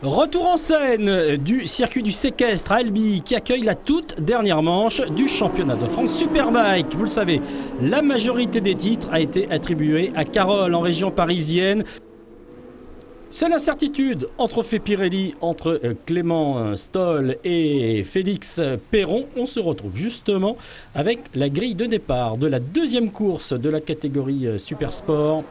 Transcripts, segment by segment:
Retour en scène du circuit du séquestre à Albi qui accueille la toute dernière manche du championnat de France Superbike. Vous le savez, la majorité des titres a été attribuée à Carole en région parisienne. C'est l'incertitude en trophée Pirelli entre Clément Stoll et Félix Perron. On se retrouve justement avec la grille de départ de la deuxième course de la catégorie Supersport.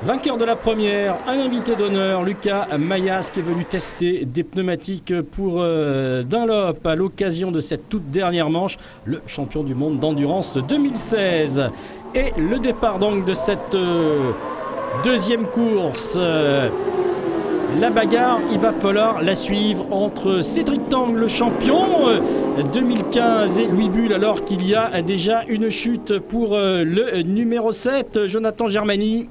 Vainqueur de la première, un invité d'honneur, Lucas Mayas, qui est venu tester des pneumatiques pour Dunlop à l'occasion de cette toute dernière manche, le champion du monde d'endurance 2016. Et le départ donc de cette deuxième course, la bagarre, il va falloir la suivre entre Cédric Tang, le champion 2015, et Louis Bull, alors qu'il y a déjà une chute pour le numéro 7, Jonathan Germany.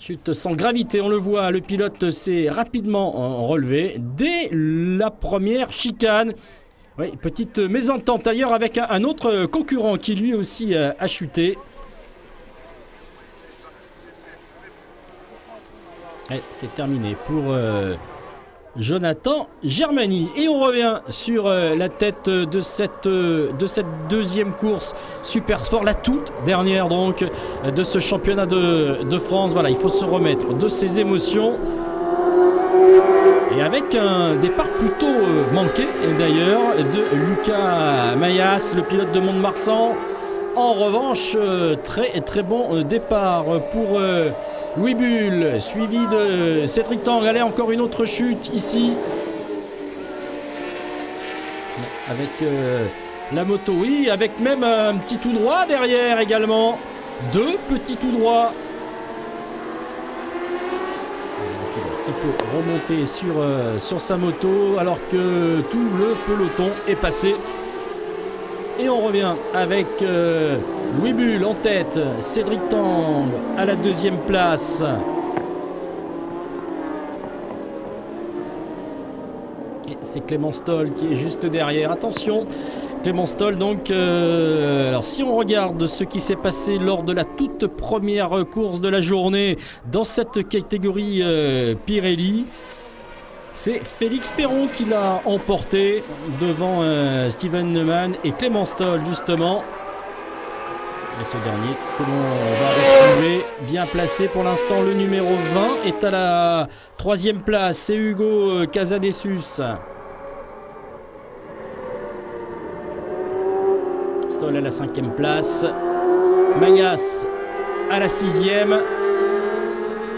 Chute sans gravité, on le voit, le pilote s'est rapidement relevé dès la première chicane. Oui, petite mésentente ailleurs avec un autre concurrent qui lui aussi a chuté. C'est terminé pour Jonathan Germany. Et on revient sur la tête de cette deuxième course Supersport, la toute dernière donc de ce championnat de France. Voilà, il faut se remettre de ses émotions. Et avec un départ plutôt manqué d'ailleurs de Lucas Mayas, le pilote de Mont-de-Marsan. En revanche, très bon départ pour Louis Bull, suivi de Cédric Tang. Allez, encore une autre chute ici. Avec la moto, oui, avec même un petit tout droit derrière également. Deux petits tout droits. Qui peut remonter sur sa moto alors que tout le peloton est passé. Et on revient avec Louis Bull en tête, Cédric Tang à la deuxième place. Et c'est Clément Stoll qui est juste derrière. Attention, Clément Stoll donc. Alors si on regarde ce qui s'est passé lors de la toute première course de la journée dans cette catégorie Pirelli, c'est Félix Perron qui l'a emporté devant Steven Neumann et Clément Stoll justement. Et ce dernier que l'on va retrouver bien placé pour l'instant, le numéro 20 est à la troisième place. C'est Hugo Casadessus. Stoll à la cinquième place. Mayas à la sixième.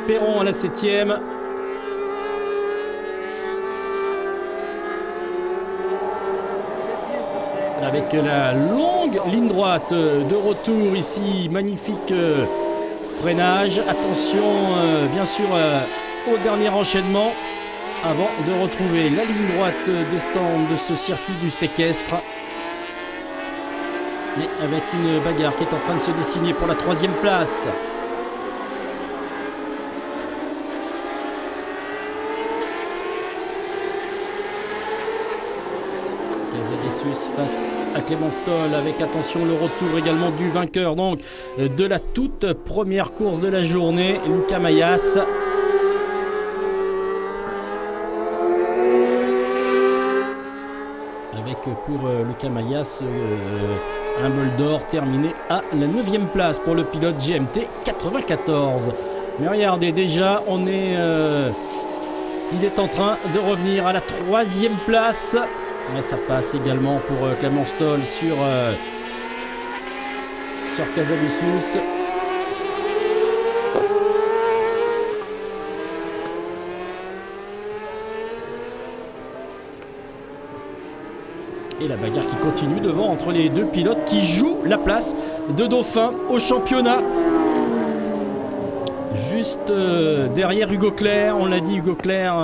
Perron à la septième. Avec la longue ligne droite de retour ici, magnifique freinage. Attention bien sûr au dernier enchaînement avant de retrouver la ligne droite des stands de ce circuit du séquestre. Mais avec une bagarre qui est en train de se dessiner pour la troisième place. Face à Clément Stoll avec, attention, le retour également du vainqueur donc de la toute première course de la journée, Lucas Mayas. Avec pour Lucas Mayas un bol d'or terminé à la 9e place pour le pilote GMT 94. Mais regardez, déjà on est il est en train de revenir à la 3e place. Mais ça passe également pour Clément Stoll sur Casadessus. Et la bagarre qui continue devant entre les deux pilotes qui jouent la place de dauphin au championnat. Juste derrière Hugo Claire, on l'a dit, Hugo Claire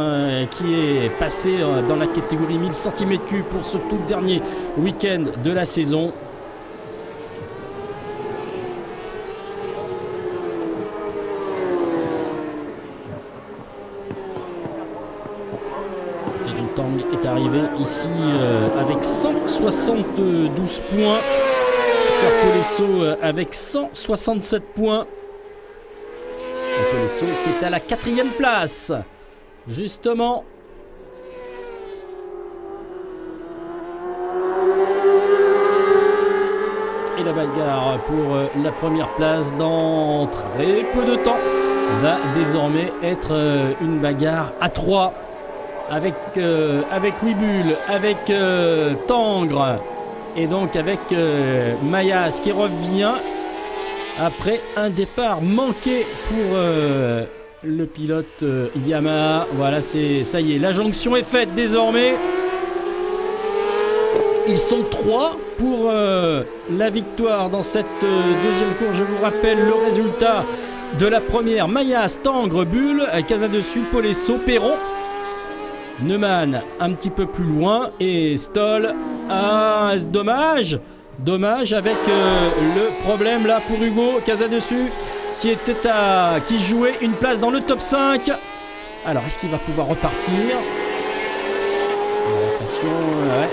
qui est passé dans la catégorie 1000 cm3 pour ce tout dernier week-end de la saison. Cédric Tang est arrivé ici avec 172 points. Peter Polesso avec 167 points. Polesso qui est à la 4e place. Justement. Et la bagarre pour la première place dans très peu de temps va désormais être une bagarre à 3 avec Louis Bull, avec Tangre et donc avec Mayas qui revient après un départ manqué pour le pilote Yamaha. Voilà, ça y est, la jonction est faite désormais. Ils sont 3 pour la victoire dans cette deuxième course. Je vous rappelle le résultat de la première: Mayas, Tangre, Bull, Casadessus, Polesso, Perron, Neumann un petit peu plus loin et Stoll. Ah, dommage avec le problème là pour Hugo Casadessus qui jouait une place dans le top 5. Alors, est-ce qu'il va pouvoir repartir?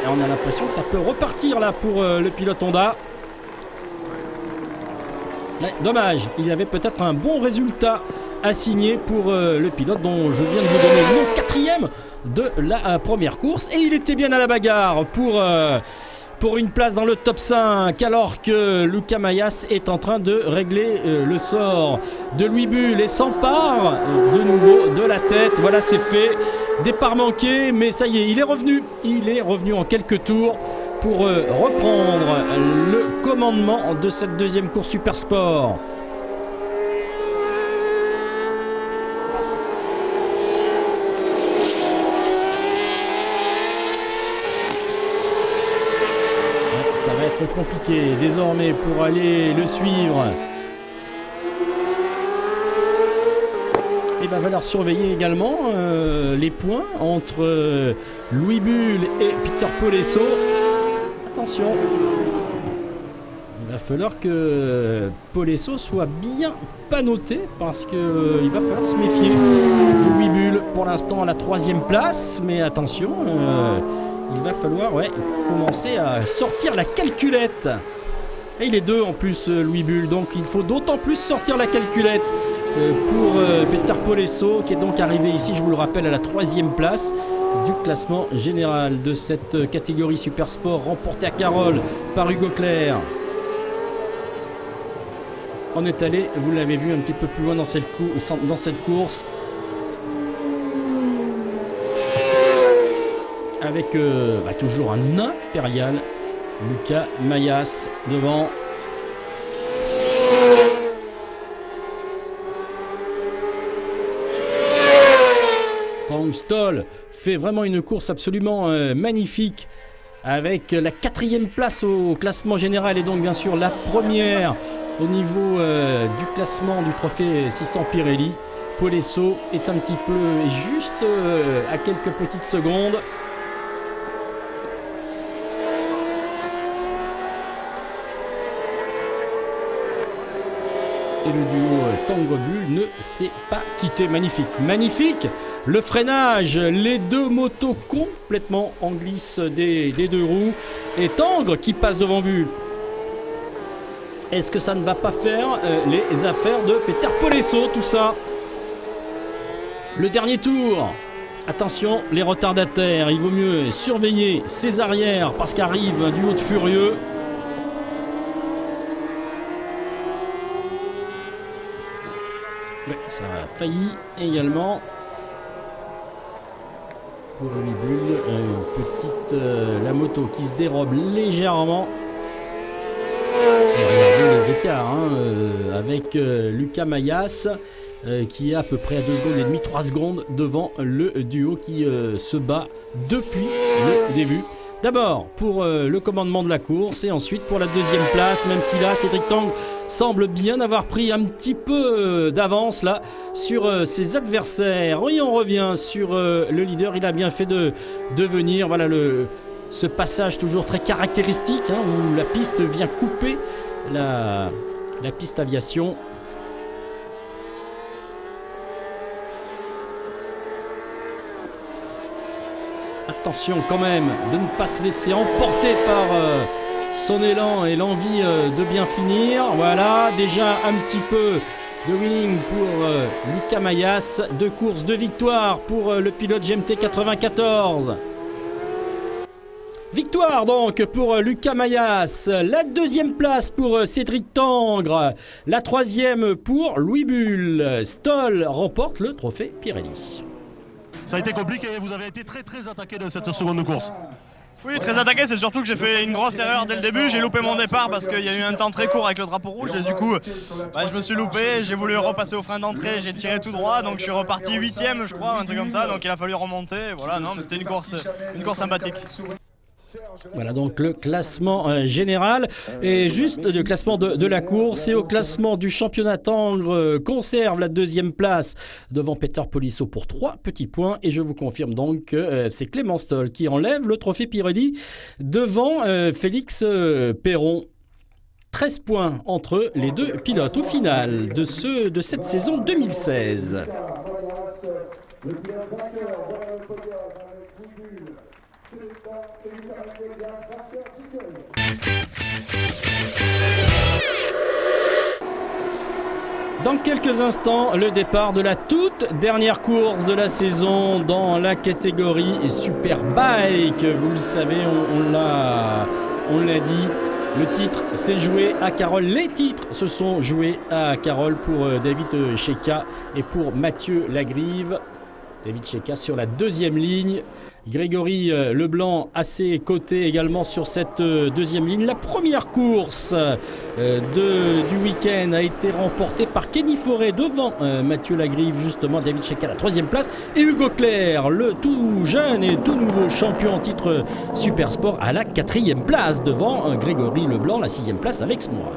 On a l'impression que ça peut repartir là pour le pilote Honda. Ouais, dommage, il y avait peut-être un bon résultat à signer pour le pilote dont je viens de vous donner le nom, 4e de la première course. Et il était bien à la bagarre pour une place dans le top 5, alors que Luca Mayas est en train de régler le sort de Louis Bull et s'empare de nouveau de la tête. Voilà, c'est fait. Départ manqué, mais ça y est, il est revenu. Il est revenu en quelques tours pour reprendre le commandement de cette deuxième course Super Sport. Ça va être compliqué désormais pour aller le suivre. Il va falloir surveiller également les points entre Louis Bull et Peter Polesso. Attention, il va falloir que Polesso soit bien pas noté parce qu'il va falloir se méfier de Louis Bull. Pour l'instant à la 3e place, mais attention, il va falloir commencer à sortir la calculette. Et il est 2 en plus, Louis Bull, donc il faut d'autant plus sortir la calculette pour Peter Polesso, qui est donc arrivé ici, je vous le rappelle, à la 3e place du classement général de cette catégorie Super Sport, remportée à Carole par Hugo Claire. On est allé, vous l'avez vu, un petit peu plus loin dans cette course. Avec toujours un impérial Luca Mayas devant. Tang Stoll fait vraiment une course absolument magnifique avec la 4e place au classement général et donc bien sûr la première au niveau du classement du trophée 600 Pirelli. Polesso est un petit peu juste à quelques petites secondes. Et le duo Tangre Bull ne s'est pas quitté. Magnifique le freinage, les deux motos complètement en glisse des deux roues. Et Tangre qui passe devant Bull. Est-ce que ça ne va pas faire les affaires de Peter Polesso, tout ça? Le dernier tour. Attention, les retardataires, il vaut mieux surveiller ses arrières parce qu'arrive un duo de furieux. Ouais, ça a failli également pour Louis Bull. La moto qui se dérobe légèrement. Regardez les écarts avec Luca Mayas qui est à peu près à 2 secondes et demie, 3 secondes devant le duo qui se bat depuis le début. D'abord pour le commandement de la course et ensuite pour la 2e place, même si là Cédric Tang semble bien avoir pris un petit peu d'avance là sur ses adversaires. Oui, on revient sur le leader, il a bien fait de venir, voilà ce passage toujours très caractéristique où la piste vient couper la piste aviation. Attention quand même de ne pas se laisser emporter par son élan et l'envie de bien finir. Voilà, déjà un petit peu de winning pour Lucas Mayas. 2 courses, 2 victoires pour le pilote GMT 94. Victoire donc pour Lucas Mayas, la 2e place pour Cédric Tangre, la 3e pour Louis Bull. Stoll remporte le trophée Pirelli. Ça a été compliqué, vous avez été très attaqué de cette seconde course. Oui, très attaqué, c'est surtout que j'ai fait une grosse erreur dès le début. J'ai loupé mon départ parce qu'il y a eu un temps très court avec le drapeau rouge et du coup je me suis loupé, j'ai voulu repasser au frein d'entrée, j'ai tiré tout droit, donc je suis reparti 8e je crois, un truc comme ça, donc il a fallu remonter. Voilà, non, mais c'était une course sympathique. Voilà donc le classement général et juste le classement de la course. Et au classement du championnat, Tangre conserve la 2e place devant Peter Polisseau pour 3 petits points. Et je vous confirme donc que c'est Clément Stoll qui enlève le trophée Pirelli devant Félix Perron. 13 points entre les 2 pilotes au final de cette saison 2016. Dans quelques instants, le départ de la toute dernière course de la saison dans la catégorie Superbike. Vous le savez, on l'a dit, le titre s'est joué à Carole. Les titres se sont joués à Carole pour David Cheka et pour Mathieu Lagrive. David Cheka sur la 2e ligne. Grégory Leblanc à ses côtés également sur cette 2e ligne. La première course du week-end a été remportée par Kenny Forêt devant Mathieu Lagrive, justement. David Cheka à la 3e place. Et Hugo Claire, le tout jeune et tout nouveau champion en titre Supersport, à la 4e place devant Grégory Leblanc, la 6e place avec Smora.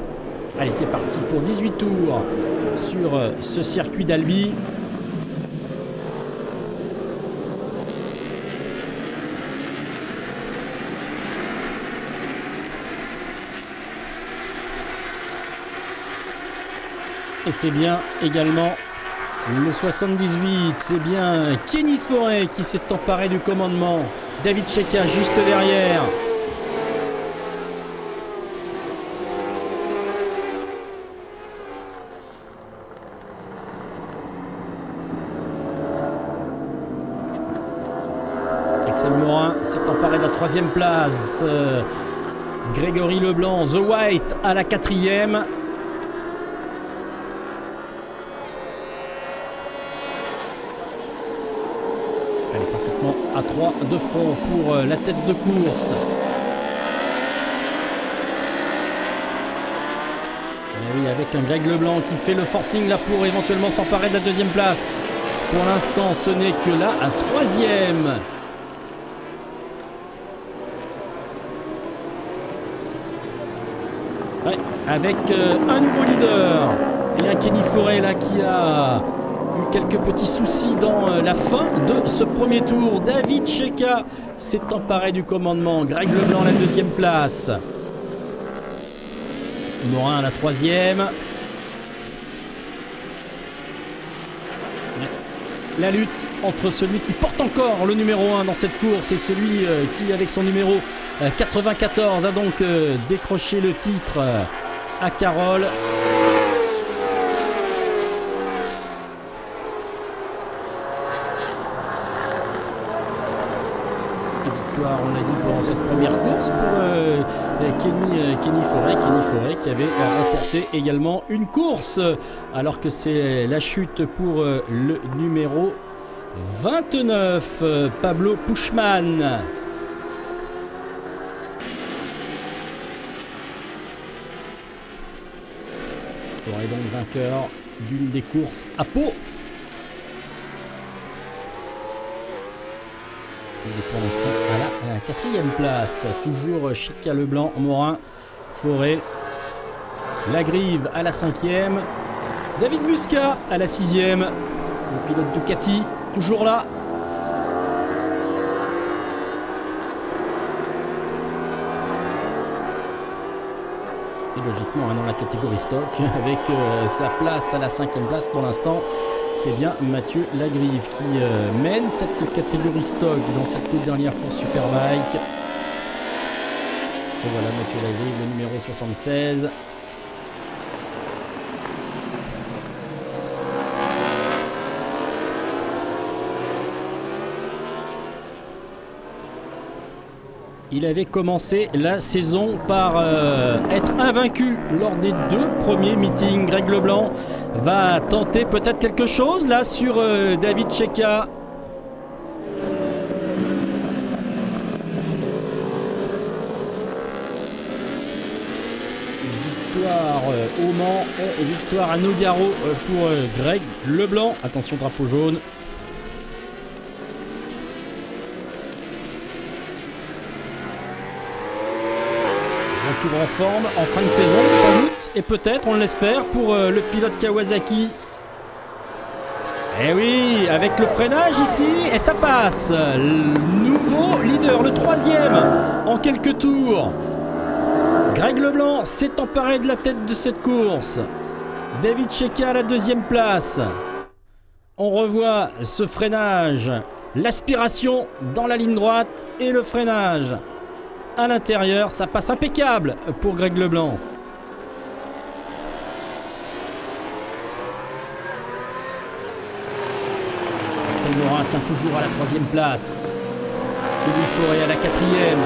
Allez, c'est parti pour 18 tours sur ce circuit d'Albi. Et c'est bien également le 78, c'est bien Kenny Forêt qui s'est emparé du commandement. David Cheka juste derrière. Axel Morin s'est emparé de la 3e place. Grégory Leblanc, The White à la 4e. Elle est pratiquement à 3 de front pour la tête de course. Et oui, avec un Greg Leblanc qui fait le forcing là pour éventuellement s'emparer de la 2e place. Pour l'instant, ce n'est que là à 3e. Ouais, avec un nouveau leader. Il y a Kenny Forêt là qui a eu quelques petits soucis dans la fin de ce premier tour. David Cheka s'est emparé du commandement. Greg Leblanc à la 2e place. Morin à la 3e. La lutte entre celui qui porte encore le numéro 1 dans cette course et celui qui, avec son numéro 94, a donc décroché le titre à Carole. On l'a dit pendant cette première course pour Kenny Forêt qui avait remporté également une course, alors que c'est la chute pour le numéro 29, Pablo Puschmann. Forêt donc vainqueur d'une des courses à Pau. Il est pour l'instant à la 4e place. Toujours Cheka, Leblanc, Morin, Forêt. Lagrive à la 5e. David Muscat à la 6e. Le pilote Ducati, toujours là. Et logiquement, dans la catégorie stock, avec sa place à la 5e place pour l'instant. C'est bien Mathieu Lagrive qui mène cette catégorie stock dans cette toute dernière course Superbike. Et voilà Mathieu Lagrive, le numéro 76. Il avait commencé la saison par être invaincu lors des 2 premiers meetings. Greg Leblanc va tenter peut-être quelque chose là sur David Cheika. Victoire au Mans et victoire à Nogaro pour Greg Leblanc. Attention, drapeau jaune. Retour en forme en fin de saison sans doute, et peut-être, on l'espère, pour le pilote Kawasaki. Et oui, avec le freinage ici, et ça passe. Nouveau leader, le 3e en quelques tours. Greg Leblanc s'est emparé de la tête de cette course. David Cheika à la 2e place. On revoit ce freinage, l'aspiration dans la ligne droite et le freinage à l'intérieur. Ça passe impeccable pour Greg Leblanc. Axel Morin tient toujours à la 3e place. Kelly Forêt à la 4e.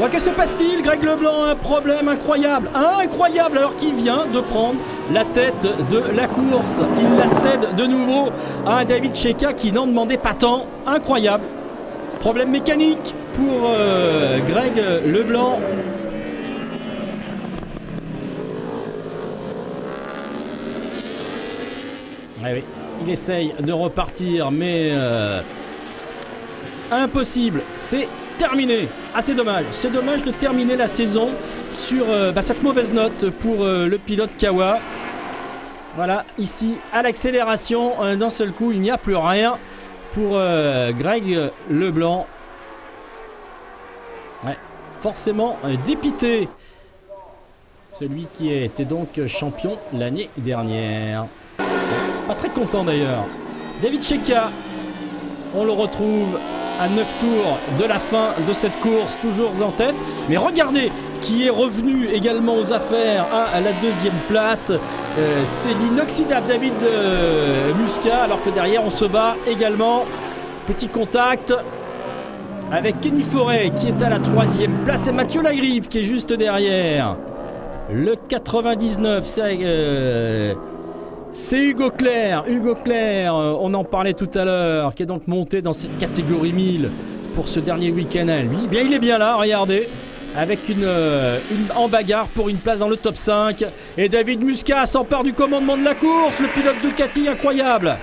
Ouais, que se passe-t-il? Greg Leblanc a un problème incroyable. Incroyable, alors qu'il vient de prendre la tête de la course. Il la cède de nouveau à un David Cheika qui n'en demandait pas tant. Incroyable. Problème mécanique pour Greg Leblanc. Ah oui, il essaye de repartir, mais impossible. C'est terminé. Ah, c'est dommage. C'est dommage de terminer la saison sur cette mauvaise note pour le pilote Kawa. Voilà, ici, à l'accélération, d'un seul coup, il n'y a plus rien pour Greg Leblanc. Ouais, forcément dépité. Celui qui était donc champion l'année dernière. Pas très content d'ailleurs. David Cheika, on le retrouve à 9 tours de la fin de cette course, toujours en tête. Mais regardez qui est revenu également aux affaires à la 2e place. C'est l'inoxydable David Muscat, alors que derrière on se bat également. Petit contact avec Kenny Forêt qui est à la 3e place et Mathieu Lagrive qui est juste derrière. Le 99, c'est Hugo Claire. Hugo Claire, on en parlait tout à l'heure, qui est donc monté dans cette catégorie 1000 pour ce dernier week-end à lui. Bien, il est bien là, regardez, avec une en bagarre pour une place dans le top 5. Et David Muscat s'empare du commandement de la course, le pilote Ducati, incroyable.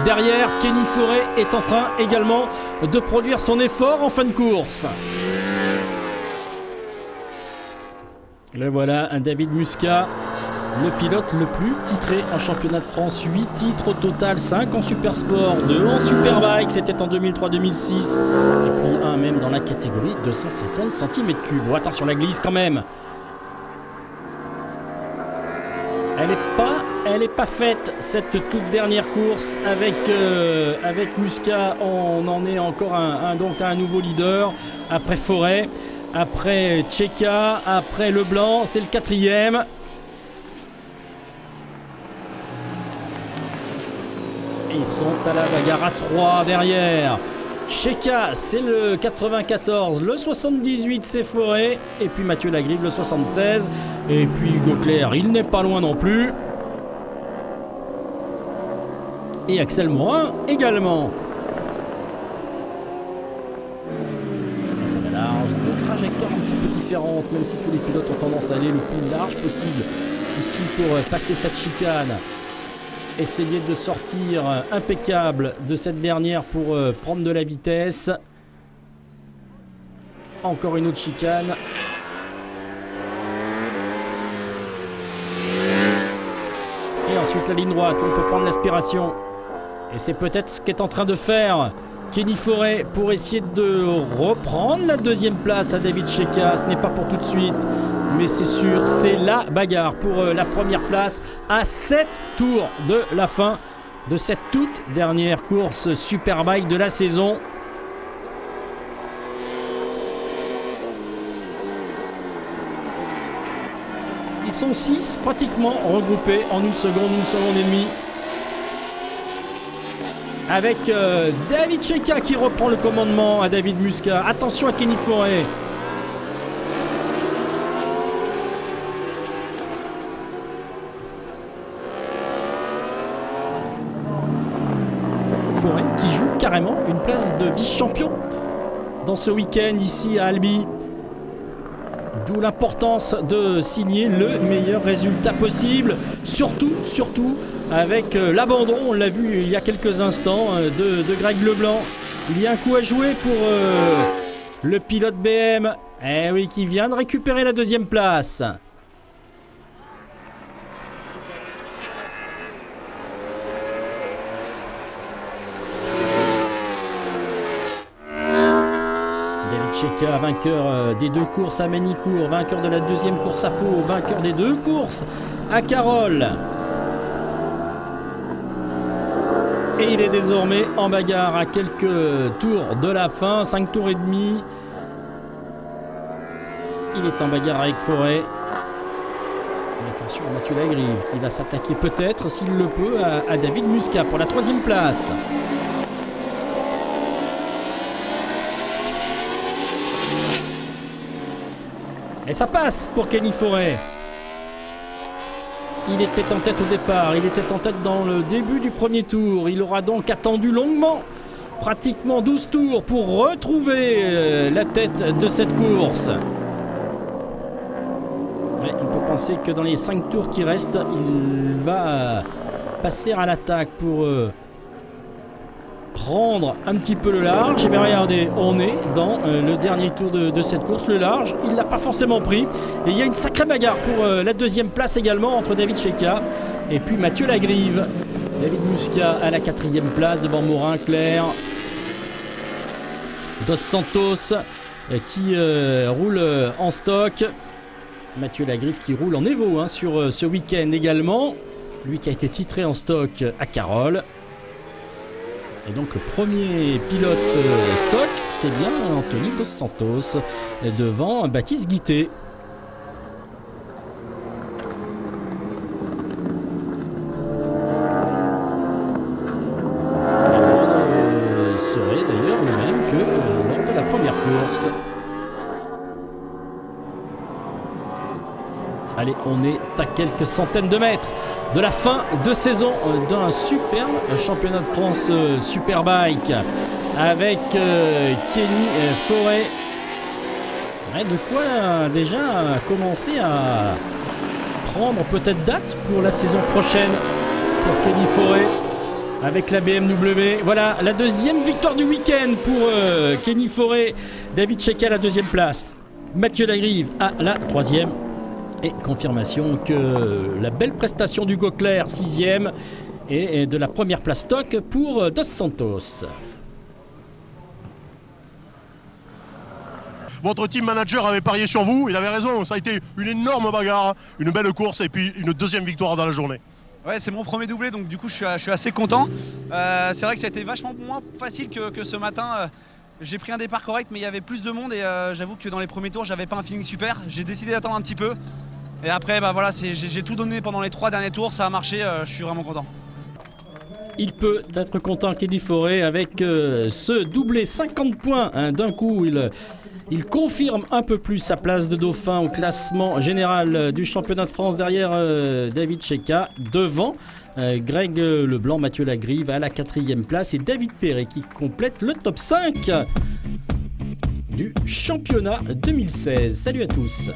Derrière, Kenny Forêt est en train également de produire son effort en fin de course. Le voilà, un David Muscat, le pilote le plus titré en championnat de France. 8 titres au total, 5 en Supersport, 2 en Superbike, c'était en 2003-2006. Et puis un même dans la catégorie 250 cm3. Bon, attention, la glisse quand même. Elle est pas faite, cette toute dernière course avec Muscat. On en est encore donc un nouveau leader après Forêt. Après Cheika, après Leblanc, c'est le 4e. Et ils sont à la bagarre à 3 derrière. Cheika, c'est le 94, le 78, c'est Forêt. Et puis Mathieu Lagrive, le 76. Et puis Hugo Claire, il n'est pas loin non plus. Et Axel Morin également. Trajectoire un petit peu différente, même si tous les pilotes ont tendance à aller le plus large possible ici pour passer cette chicane. Essayer de sortir impeccable de cette dernière pour prendre de la vitesse. Encore une autre chicane. Et ensuite la ligne droite où on peut prendre l'aspiration. Et c'est peut-être ce qu'est en train de faire Kenny Forêt pour essayer de reprendre la 2e place à David Cheika. Ce n'est pas pour tout de suite, mais c'est sûr, c'est la bagarre pour la première place à 7 tours de la fin de cette toute dernière course Superbike de la saison. Ils sont 6 pratiquement regroupés en une seconde et demie. avec David Cheika qui reprend le commandement à David Muscat. Attention à Kenny Forêt. Forêt qui joue carrément une place de vice-champion dans ce week-end ici à Albi. D'où l'importance de signer le meilleur résultat possible. Surtout avec l'abandon, on l'a vu il y a quelques instants, de Greg Leblanc. Il y a un coup à jouer pour le pilote BM. Eh oui, qui vient de récupérer la deuxième place. Cheika, vainqueur des 2 courses à Manicourt, vainqueur de la deuxième course à Pau, vainqueur des 2 courses à Carole. Et il est désormais en bagarre à quelques tours de la fin, 5 tours et demi. Il est en bagarre avec Forêt. Attention à Mathieu Lagrive qui va s'attaquer peut-être, s'il le peut, à David Muscat pour la 3e place. Et ça passe pour Kenny Forêt. Il était en tête au départ, il était en tête dans le début du premier tour. Il aura donc attendu longuement, pratiquement 12 tours pour retrouver la tête de cette course. Ouais, on peut penser que dans les 5 tours qui restent, il va passer à l'attaque pour prendre un petit peu le large. Et bien regardez, on est dans le dernier tour de cette course. Le large, il ne l'a pas forcément pris. Et il y a une sacrée bagarre pour la 2e place également entre David Cheika et puis Mathieu Lagrive. David Muscat à la 4e place devant Morin, Claire, Dos Santos qui roule en stock. Mathieu Lagrive qui roule en Evo sur ce week-end également. Lui qui a été titré en stock à Carole. Et donc le premier pilote stock, c'est bien Anthony Dos Santos devant Baptiste Guittet. Serait d'ailleurs le même que lors de la première course. Allez, on est à quelques centaines de mètres de la fin de saison d'un superbe championnat de France Superbike avec Kenny Forêt. Ouais, de quoi déjà commencer à prendre peut-être date pour la saison prochaine pour Kenny Forêt avec la BMW. Voilà la 2e victoire du week-end pour Kenny Forêt. David Cheika à la 2e place. Mathieu Lagrive à la 3e. Et confirmation que la belle prestation d'Hugo Claire, 6e, et de la première place stock pour Dos Santos. Votre team manager avait parié sur vous, il avait raison, ça a été une énorme bagarre, une belle course et puis une 2e victoire dans la journée. Ouais, c'est mon premier doublé, donc du coup je suis assez content. C'est vrai que ça a été vachement moins facile que ce matin. J'ai pris un départ correct, mais il y avait plus de monde et j'avoue que dans les premiers tours, j'avais pas un feeling super. J'ai décidé d'attendre un petit peu. Et après, bah voilà, j'ai tout donné pendant les 3 derniers tours, ça a marché, je suis vraiment content. Il peut être content Kenny Forêt avec ce doublé 50 points d'un coup. Il confirme un peu plus sa place de dauphin au classement général du championnat de France derrière David Cheika, devant Greg Leblanc, Mathieu Lagrive à la 4e place et David Perret qui complète le top 5 du championnat 2016. Salut à tous.